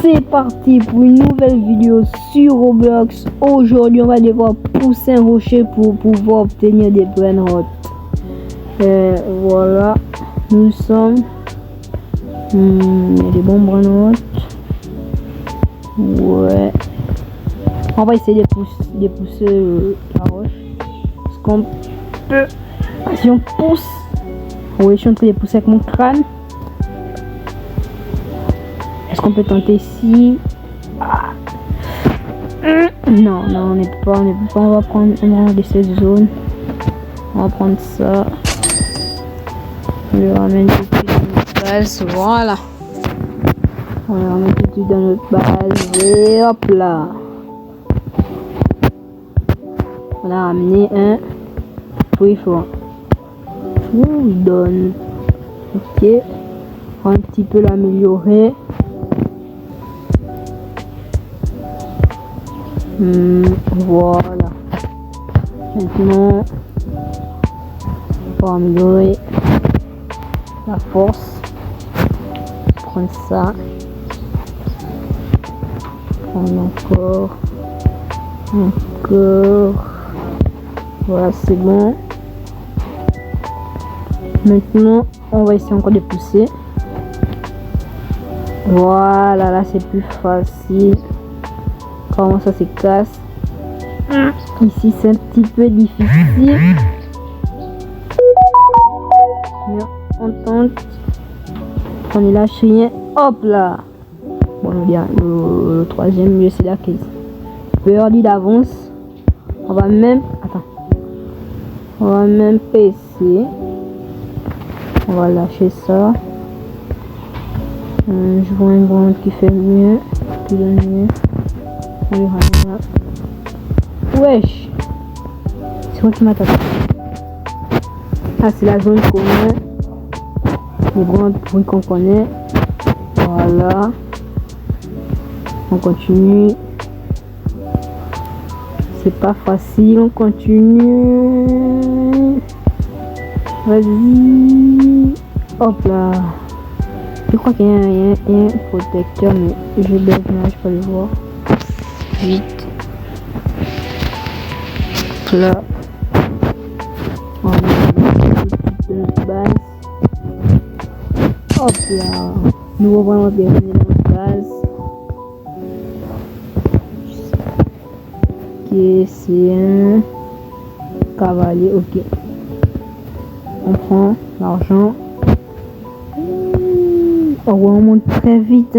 C'est parti pour une nouvelle vidéo sur Roblox. Aujourd'hui, on va devoir pousser un rocher pour pouvoir obtenir des brainrots. Voilà, nous sommes. Il y a des bons brainrots. Ouais. On va essayer de pousser la roche. Parce qu'on peut. Si on pousse. Oui, je suis en train de pousser avec mon crâne. Est-ce qu'on peut tenter ici? Non, on ne peut pas. On va prendre un de ces zones. On va prendre ça. On le ramène tout de suite dans notre base. Voilà. On le ramène tout de suite dans notre base. Et hop là. On a ramené un préfort. Il donne. Ok. On va un petit peu l'améliorer. Voilà. Maintenant, pour améliorer la force, prendre ça. Prendre encore. Voilà, c'est bon. Maintenant, on va essayer encore de pousser. Voilà, là c'est plus facile. Comment ça se casse. Ici c'est un petit peu difficile. Mais on tente. On est lâche rien. Hop là. Bon, bien, le troisième lieu c'est la case. Perdu d'avance. On va même. Attends. On va même passer. On va lâcher ça. Je vois un grand qui fait mieux. Qui donne mieux. On lui ramène là. Wesh. C'est quoi qui m'attaque? Ah, c'est la zone commune. Le grand bruit qu'on connaît. Voilà. On continue. C'est pas facile. On continue. Vas-y. Hop là. Je crois qu'il y a un protecteur, mais je bug, je peux le voir. Vite. Là. On va mettre notre base. Hop là. Nous allons bienvenue dans notre base. Ok, c'est un cavalier. Ok. On prend l'argent. Oh, on monte très vite.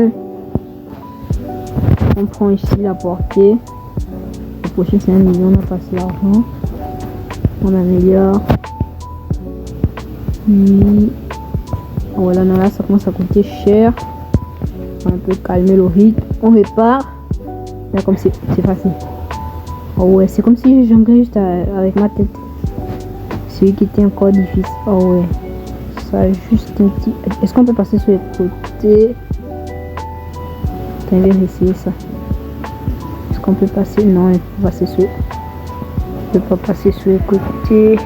On prend ici la portée. Le prochain c'est 1 million. On a passé l'argent. On améliore. Puis voilà, là ça commence à coûter cher. On va un peu calmer le rythme. On répare. Là comme c'est facile. Oh ouais, c'est comme si je jonglais juste avec ma tête. Celui qui était encore difficile. Oh ouais. Ça juste un petit. Est-ce qu'on peut passer sur les côtés? On va essayer ça. Est-ce qu'on peut passer? Non, on peut passer sur. On peut pas passer sur les côtés.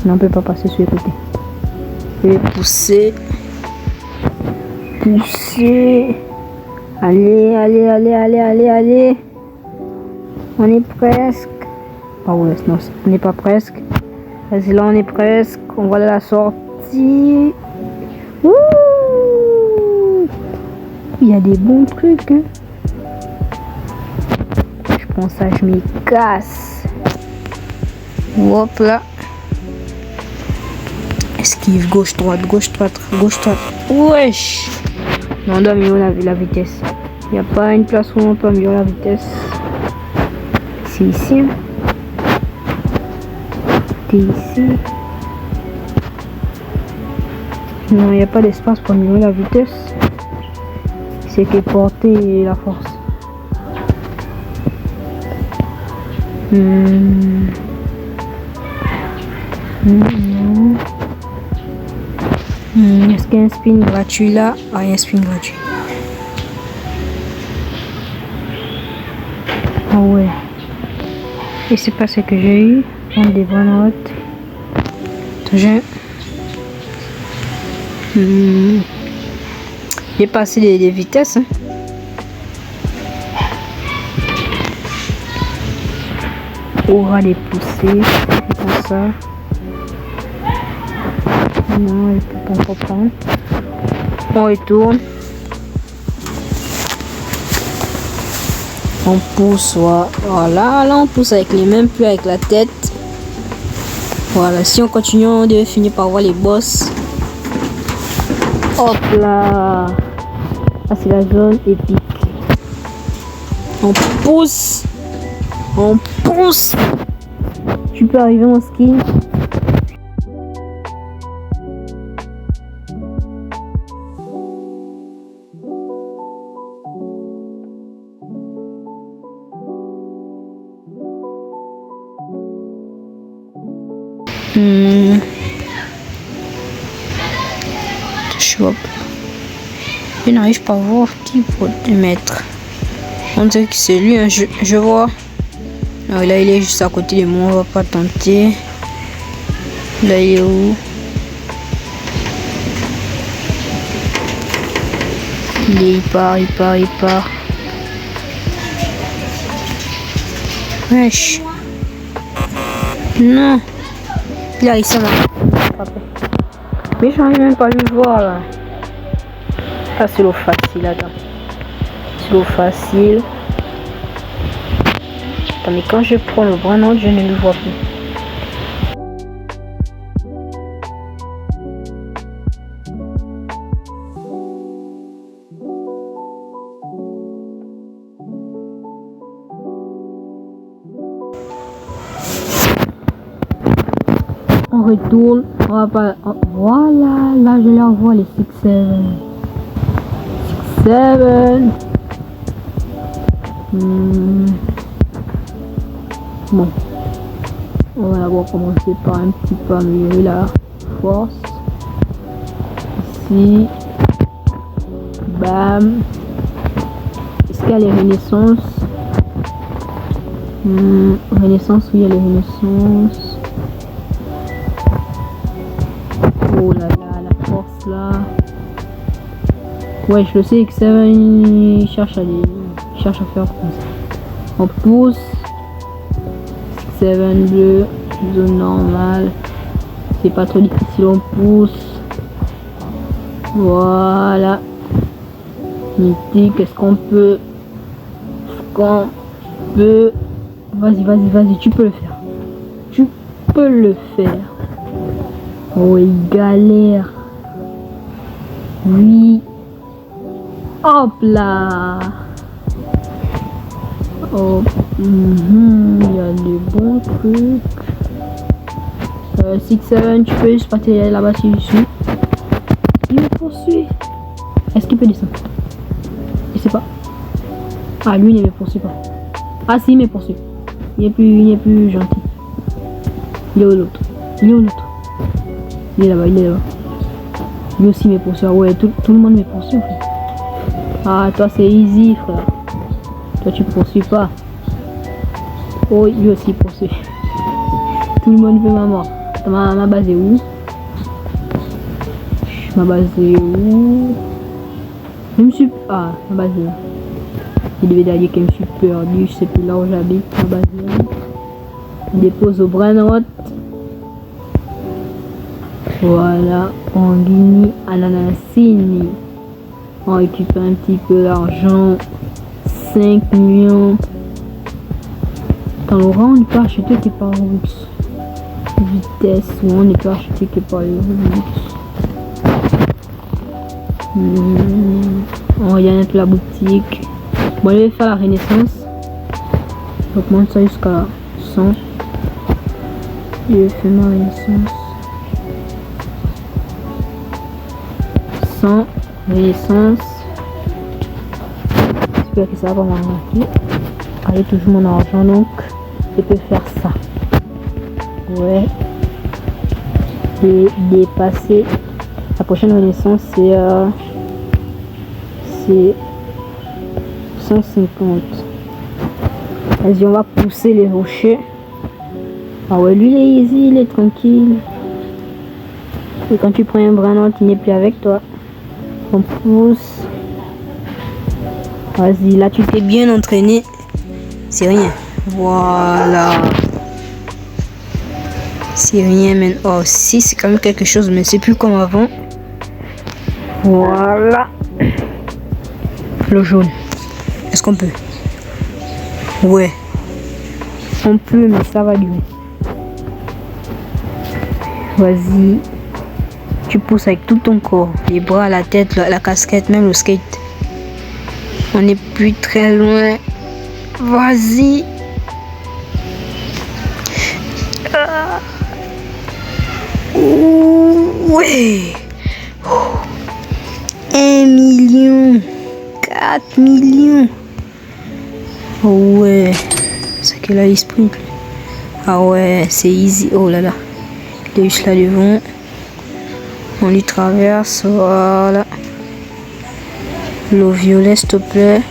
Non, on peut pas passer sur les côtés. Et pousser. Pousser. Allez. On est presque. Ah ouais, non, on n'est pas presque. Vas-y, là on est presque. On voit la sortie. Ouh, il y a des bons trucs. Hein. Je prends ça, je m'y casse. Hop là. Esquive, gauche, droite. Wesh. Non, on doit améliorer la vitesse. Il n'y a pas une place où on peut améliorer la vitesse. C'est ici. Ici. Non, il n'y a pas d'espace pour améliorer la vitesse. C'est que porter la force. Est-ce qu'il y a un spin gratuit là? Ah, il y a un spin gratuit. Ah ouais. Et c'est pas ce que j'ai eu. On des bonnes notes. J'ai passé des vitesses. Hein. On va les pousser comme ça. Non, il peut pas comprendre. On retourne. On pousse, voilà. Là, on pousse avec les mains, puis avec la tête. Voilà, si on continue, on devait finir par voir les bosses. Hop là. Ah, c'est la zone épique. On pousse. On pousse. Tu peux arriver en skin. Je n'arrive pas à voir qui peut le mettre. On dirait que c'est lui, hein. Je vois. Non, là il est juste à côté de moi, on va pas tenter. Là il est où? Il part. Wesh. Non. Il a réussi à m'attraper. Mais j'arrive même pas à le voir là. Ah, c'est l'eau facile, attends. C'est l'eau facile. Attends, mais quand je prends le bras, non, je ne le vois plus. On retourne. On va pas. Voilà, là je la vois les 6-7. Bon, on va d'abord commencer par un petit peu améliorer la force. Ici, bam. Est-ce qu'il y a les renaissances? Renaissance, oui, il y a les renaissances. Oh là là, la force là. Ouais, je sais que ça va, il cherche à faire comme ça. On pousse. 7 bleu, zone normale. C'est pas trop difficile, on pousse. Voilà. Mythique, est-ce qu'on peut? Vas-y, tu peux le faire. Tu peux le faire. Oh, il galère. Oui. Hop là. Oh, il y a des bons trucs. 6-7, tu peux juste partir là-bas si je suis. Il me poursuit. Est-ce qu'il peut descendre? Je sais pas. Ah, lui, il ne me poursuit pas. Ah, si, il me poursuit. Il est plus gentil. Il est où l'autre? Il est là-bas. Lui aussi me poursuit. Ouais, tout le monde me poursuit en fait. Ah, toi c'est easy frère. Toi tu poursuis pas. Oh, lui aussi poursuit. Tout le monde veut ma mort. Ma base est où? Ma base est où? Je me suis... Ah, ma base est là. Il devait dire que je me suis perdu. Je sais plus là où j'habite. Ma base est là. Je dépose au Brainrot. Voilà, Anguini, Ananasini. On récupère un petit peu d'argent. 5 millions. Quand Laurent, on ne peut acheter que par route. Vitesse, ou on ne peut acheter que par les routes. On regarde un peu la boutique. Bon, je vais faire la renaissance. J'augmente ça jusqu'à 100. Je vais faire ma renaissance. 100 renaissance. J'espère que ça va m'arranger. Allez, toujours mon argent, donc je peux faire ça. Ouais. Et dépasser. La prochaine renaissance c'est 150. Vas-y, on va pousser les rochers. Ah ouais, lui il est easy, il est tranquille. Et quand tu prends un bras, non, il n'est plus avec toi. On pousse. Vas-y, là tu t'es bien entraîné. C'est rien. Voilà. C'est rien, mais oh, si, c'est quand même quelque chose, mais c'est plus comme avant. Voilà. Le jaune. Est-ce qu'on peut? Ouais. On peut, mais ça va durer. Vas-y. Tu pousses avec tout ton corps. Les bras, la tête, la casquette, même le skate. On n'est plus très loin. Vas-y. Ah. Ouais. 1 million. 4 millions. Ouais. C'est que là, il sprint. Ah ouais, c'est easy. Oh là là. Il est juste là devant. On lui traverse. Voilà. L'eau violet, s'il te plaît.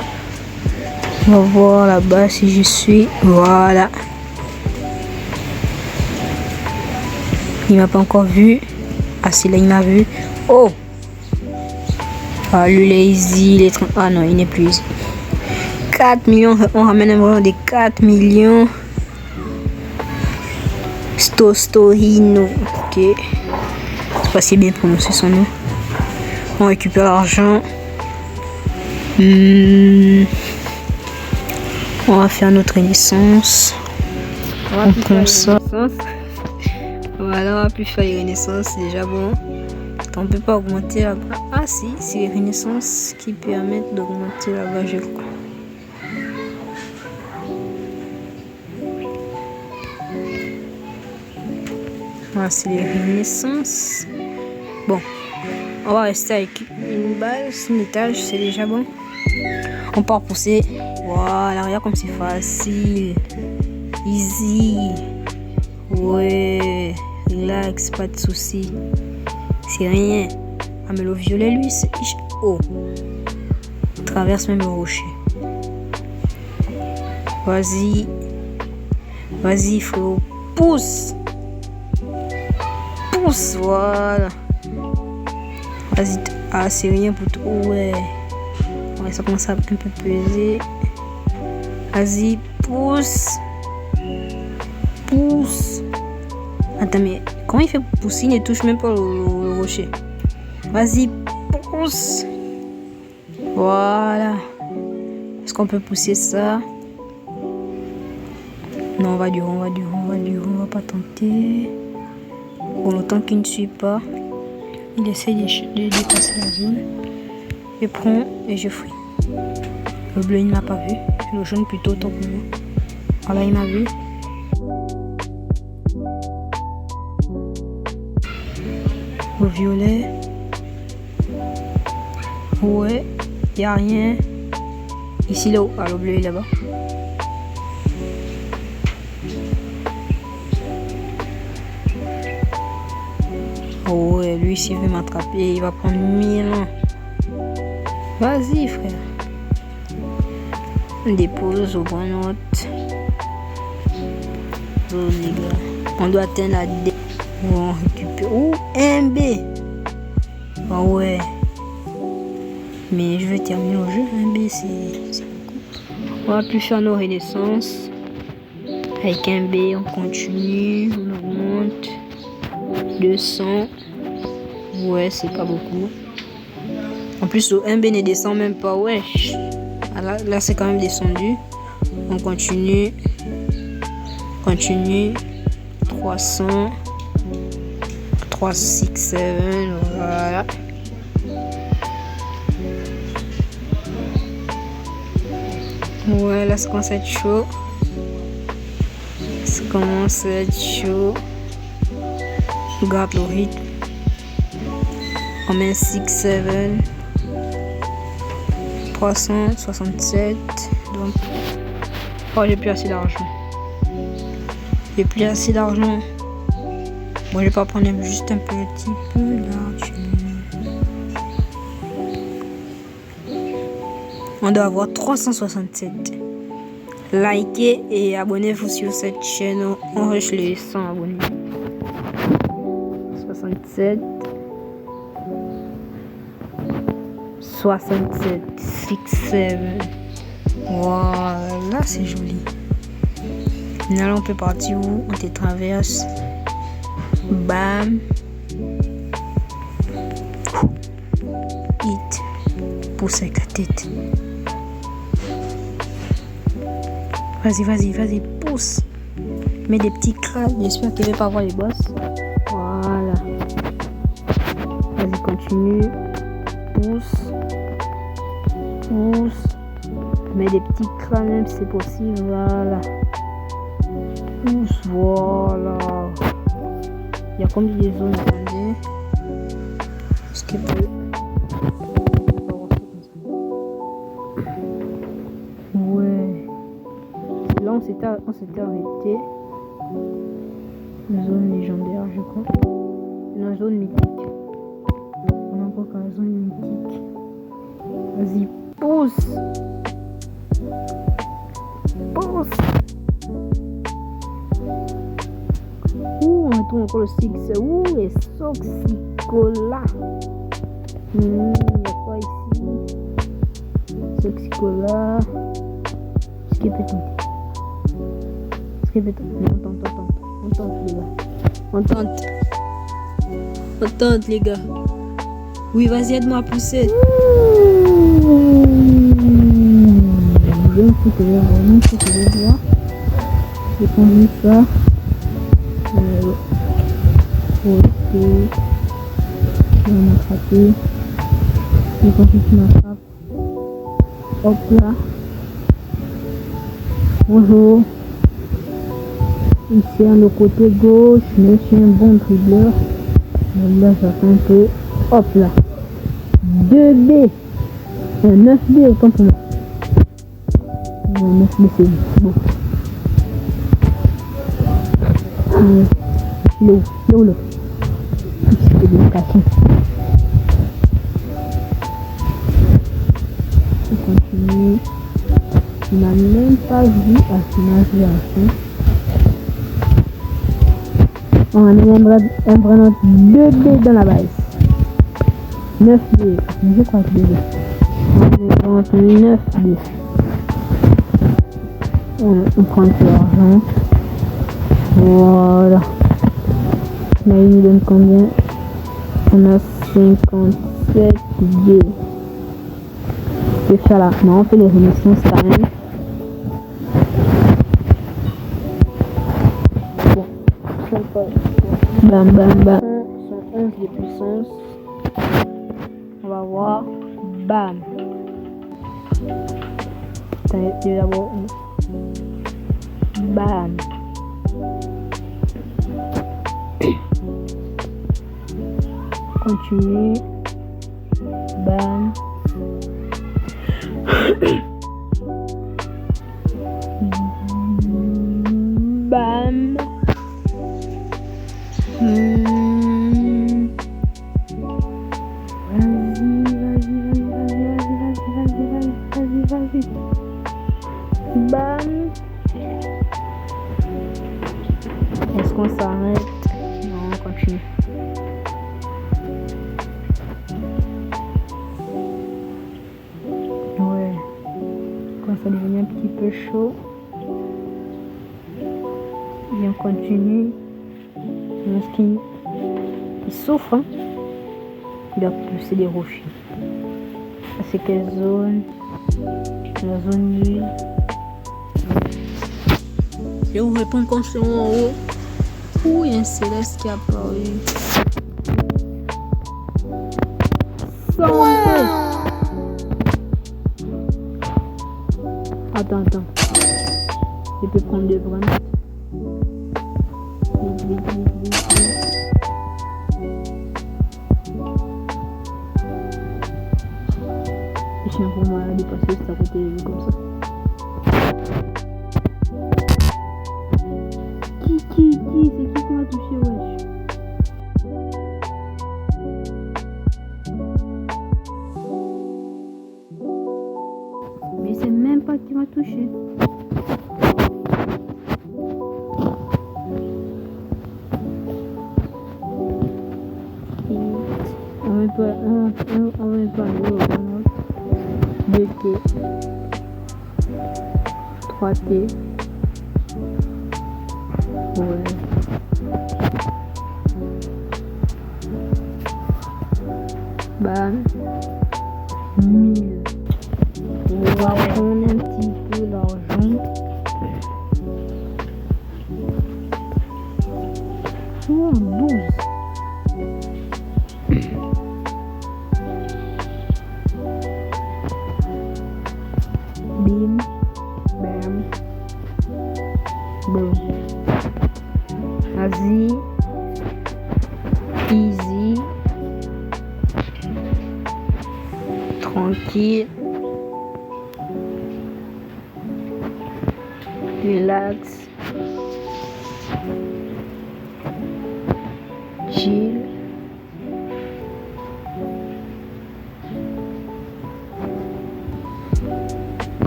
On va voir là-bas si je suis. Voilà. Il m'a pas encore vu. Ah, c'est là, il m'a vu. Oh! Ah, lui, il est easy. Il est... Ah non, il n'est plus easy. 4 millions. On ramène vraiment des 4 millions. Stostorino. Ok. C'est pas si bien prononcé son nom. On récupère l'argent. On va faire notre renaissance. On prend ça. Voilà, on va plus faire les renaissances, c'est déjà bon. On peut pas augmenter là-bas. Ah si, c'est les renaissances qui permettent d'augmenter là-bas, je crois. Voilà, c'est les renaissances. Bon, on va rester avec une base, un étage, c'est déjà bon. On part pousser. Voilà, regarde comme c'est facile. Easy. Ouais, relax, pas de soucis. C'est rien. Ah, mais le violet, lui, c'est... Oh. On traverse même le rocher. Vas-y. Vas-y, frérot. Pousse. Pousse, voilà. Vas-y. Ah, c'est rien pour toi. Ouais. Ouais, ça commence à un peu peser. Vas-y, pousse. Pousse. Attends, mais comment il fait pour pousser? Il ne touche même pas le rocher. Vas-y, pousse. Voilà. Est-ce qu'on peut pousser ça? Non, on va durer, on va pas tenter. Bon, le temps qu'il ne suit pas, il essaie de dépasser la zone. Je prends et je fuis. Le bleu, il ne m'a pas vu. Le jaune plutôt, tant pour moi. Voilà, il m'a vu. Le violet. Ouais, il n'y a rien. Ici, là-haut. Ah, le bleu est là-bas. Oh ouais, lui, s'il veut m'attraper, il va prendre 1000 ans. Vas-y, frère. On dépose au bon note. Oh, les gars. On doit atteindre la D. On récupère. Oh, MB. Ah ouais. Mais je vais terminer le jeu. MB, c'est beaucoup. On va plus faire nos renaissances. Avec MB, on continue. On augmente. 200. Ouais, c'est pas beaucoup. En plus, le MB ne descend même pas. Wesh. Là c'est quand même descendu. On continue. Continue. 300. 3, 6, 7. Voilà. Ouais, là ça commence à être chaud. Ça commence à être chaud. Regarde le rythme. On met 6, 7. 367. Donc, oh, j'ai plus assez d'argent. J'ai plus assez d'argent. Bon, je vais pas prendre juste un petit peu là. On doit avoir 367. Likez et abonnez-vous sur cette chaîne. On rush les 100 abonnés. 67. 67. 6, 7. Voilà, c'est joli. Maintenant, on peut partir où on te traverse. Bam. Hit. Pousse avec la tête. Vas-y, pousse. Mets des petits crânes. J'espère qu'il ne va pas avoir les bosses. Voilà. Vas-y, continue. Pousse. Mets des petits crânes même si c'est possible. Voilà. Pousse. Voilà. Il y a combien de zones attendez. Est-ce qu'il peut. Ouais. Là on s'était arrêté. Une zone légendaire je crois. Une zone mythique. On a encore qu'une zone mythique. Vas-y, pousse. On retrouve encore le six. Les Soxicola. Il y a quoi ici? Soxicola. Skip it. On tente les gars. On tente les gars. Oui, vas-y, aide-moi à pousser. Bien foutu les voir. J'ai conduit ça. Ok. Je vais m'attraper. Je continue ma frappe. Hop là. Bonjour. Ici à le côté gauche, mais je suis un bon dribbleur. Là j'attends un peu. Hop là. 2B. 9B autant pour moi. 9B c'est bon. Là. C'est bien caché. On continue. On n'a même pas vu à ce nager. On a vraiment 2B dans la base. 9B. Je crois que 2B. On a 9B. On prend de l'argent. Voilà. Là, il nous donne combien? On a 57 B. Je vais faire là. Non, on fait les renaissances quand même. Bam. 111 de puissance. On va voir. Bam. D'abord. Bam. Continue. Bam. Bam. Vas-y. Bam. Est-ce qu'on s'arrête? Non, on continue. Ouais. Quand ça devient un petit peu chaud. Et on continue. Lorsqu'il souffre, hein, il a poussé des rochers. C'est quelle zone? La zone 1000. Je vais vous répondre quand je suis en haut. Ouh, il y a un céleste qui a apparu. Attends. Je peux prendre des brins. Vite. Je suis un peu malade parce que c'est à côté de lui comme ça. C'est qui m'a touché, wesh? Mais c'est même pas qui m'a touché. On va pas aller au 3T. Ouais. Bam. 1000. On va prendre un petit peu l'argent. Oh, 12. Bim. Bam. Boom. Vas-y. Easy. Tranquille. Relax. Chill.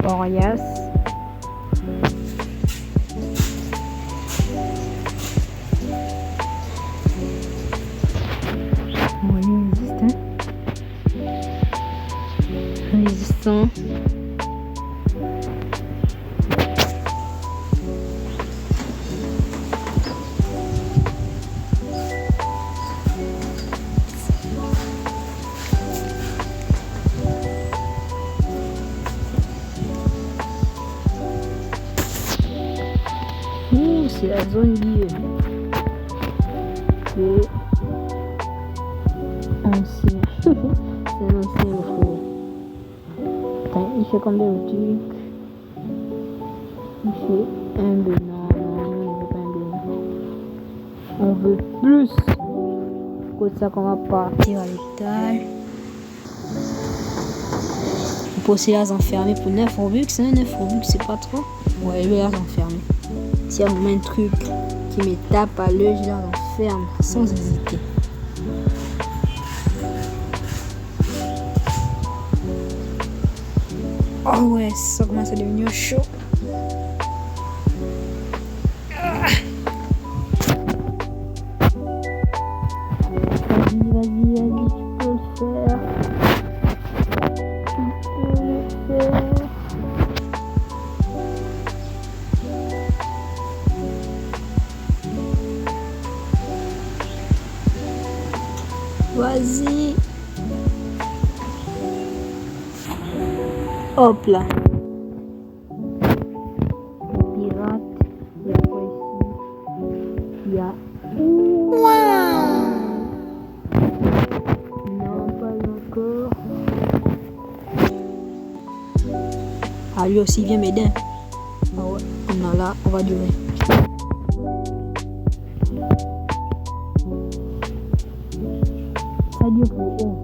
Coriace. Moyen résistant. C'est la zone liée. C'est ancien. C'est un ancien le frère. Attends, il fait combien de trucs? Il fait un de non, on veut pas un de non. On veut plus. Comme ça qu'on va partir à l'étage. On peut aussi les enfermer pour 9 Robux. 9 Robux, c'est pas trop. Ouais, je vais les enfermer. S'il y a un truc qui me tape à l'œil, je les enferme sans hésiter. Oh ouais, ça commence à devenir chaud. Vas-y, tu peux le faire. Tu peux le faire. Vas-y. Hop là. Pirate. Il y a quoi ici? Il y a... Non, pas encore. Ah, lui aussi vient m'aider. Ah ouais, on a là, on va durer. Ça dure pour haut.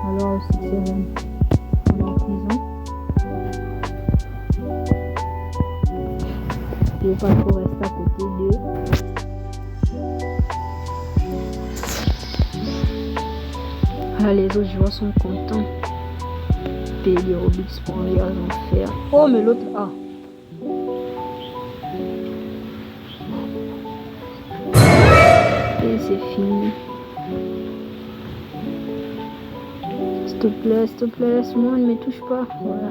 Alors, c'est on est en prison. Je vais pas trop rester à côté d'eux. Ah, les autres joueurs sont contents. Payer des Robux pour aller à l'enfer. Oh, mais l'autre, ah. Et c'est fini. S'il te plaît, laisse-moi, ne me touche pas. Voilà.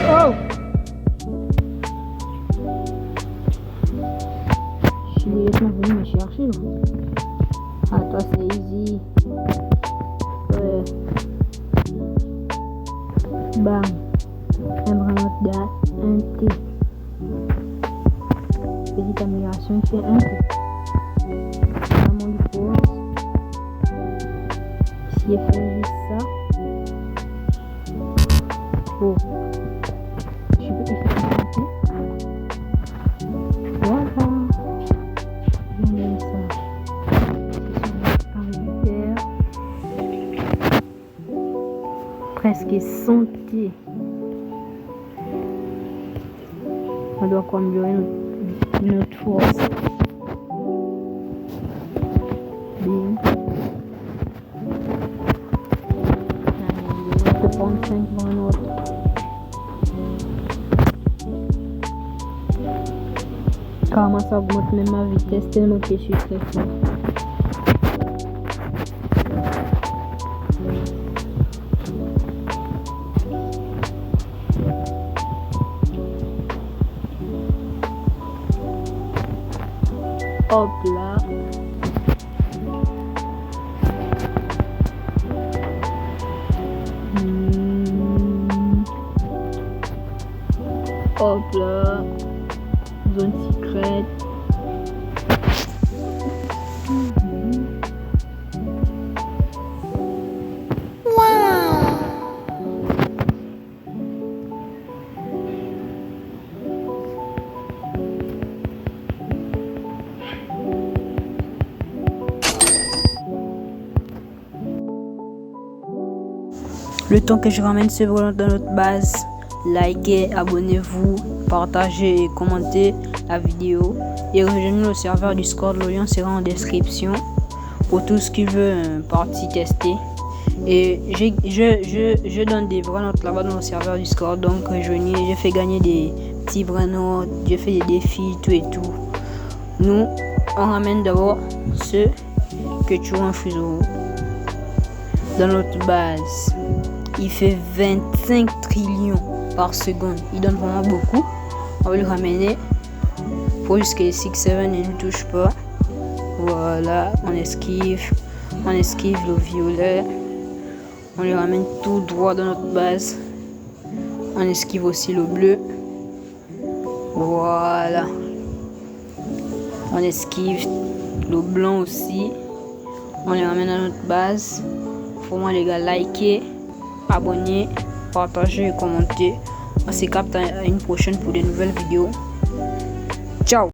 Oh! Je suis immédiatement venu me chercher. Ah, toi, c'est easy. Ouais. Bam. Un bras d'art, un T. Petite amélioration, il fait un T. Vraiment du pause. Ici, il fait juste ça. Oh. Je peux y faire un T. Voilà. J'aime ça. Presque 100 T. On doit améliorer notre force. Bim. On peut prendre 45 branotes. Carrément ça augmente même ma vitesse tellement que je suis très fort. Hop là. Hop là. Zone secrète. Le temps que je ramène ce volant dans notre base, likez, abonnez-vous, partagez et commentez la vidéo et rejoignez le serveur Discord. Le lien sera en description pour tout ce qui veut partie tester. Et je donne des vraies notes là-bas dans le serveur Discord, donc rejoignez. Je fais gagner des petits vraies notes, je fais des défis, tout et tout. Nous, on ramène d'abord ceux que tu as en fuseau dans notre base. Il fait 25 trillions par seconde. Il donne vraiment beaucoup. On va le ramener pour jusqu'à 6-7 et ne touche pas. Voilà, on esquive le violet. On le ramène tout droit dans notre base. On esquive aussi le bleu. Voilà. On esquive le blanc aussi. On les ramène à notre base. Pour moi les gars, likez, abonnez, partagez et commentez. On se capte à une prochaine pour de nouvelles vidéos. Ciao.